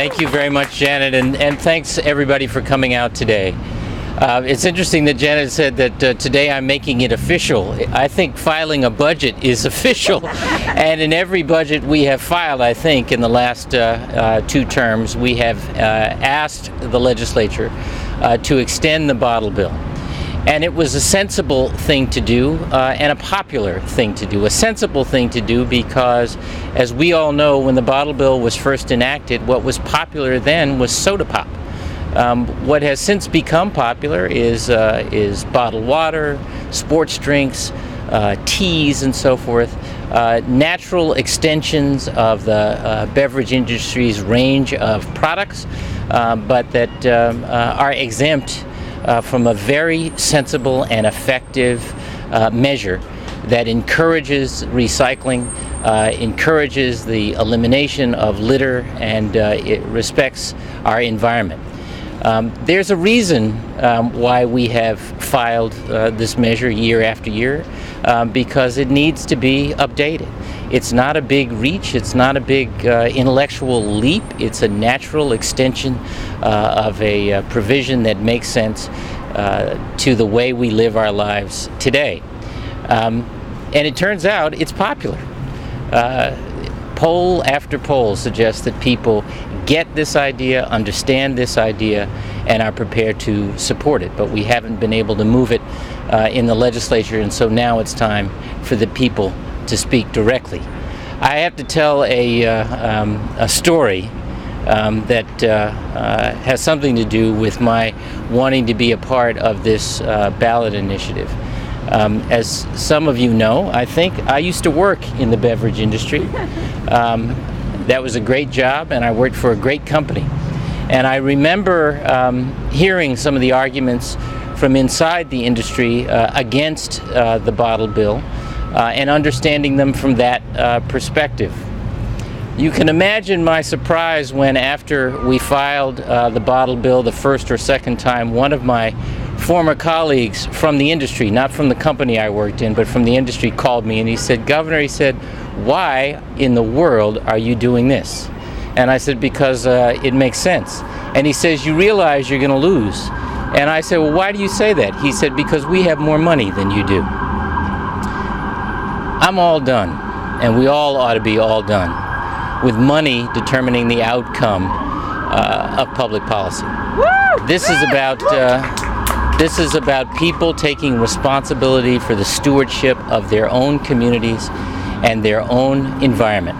Thank you very much, Janet, and thanks everybody for coming out today. It's interesting that Janet said that today I'm making it official. I think filing a budget is official, and in every budget we have filed, I think, in the last 2 terms, we have asked the legislature to extend the bottle bill. And it was a sensible thing to do and a popular thing to do. A sensible thing to do because, as we all know, when the bottle bill was first enacted, what was popular then was soda pop. What has since become popular is bottled water, sports drinks, teas, and so forth. Natural extensions of the beverage industry's range of products, but that are exempt from a very sensible and effective measure that encourages recycling, encourages the elimination of litter, and it respects our environment. There's a reason why we have filed this measure year after year, because it needs to be updated. It's not a big reach, it's not a big intellectual leap, it's a natural extension of a provision that makes sense to the way we live our lives today. And it turns out it's popular. Poll after poll suggests that people get this idea, understand this idea, and are prepared to support it. But we haven't been able to move it in the legislature, and so now it's time for the people to speak directly. I have to tell a story that has something to do with my wanting to be a part of this ballot initiative. As some of you know, I think, I used to work in the beverage industry. That was a great job, and I worked for a great company. And I remember hearing some of the arguments from inside the industry against the bottle bill and understanding them from that perspective. You can imagine my surprise when, after we filed the bottle bill the first or second time, one of my former colleagues from the industry, not from the company I worked in, but from the industry, called me and he said, "Governor," he said, "why in the world are you doing this?" And I said, "Because it makes sense." And he says, "You realize you're going to lose." And I said, "Well, why do you say that?" He said, "Because we have more money than you do." I'm all done, and we all ought to be all done with money determining the outcome of public policy. This is about people taking responsibility for the stewardship of their own communities and their own environment.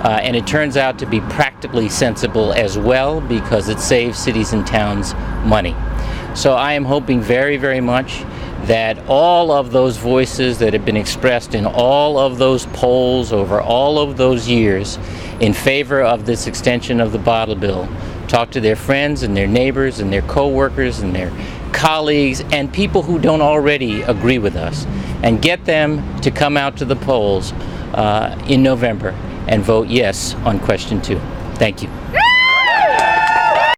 And it turns out to be practically sensible as well, because it saves cities and towns money. So I am hoping very, very much that all of those voices that have been expressed in all of those polls over all of those years in favor of this extension of the bottle bill talk to their friends and their neighbors and their co-workers and their colleagues and people who don't already agree with us, and get them to come out to the polls in November and vote yes on question 2. Thank you.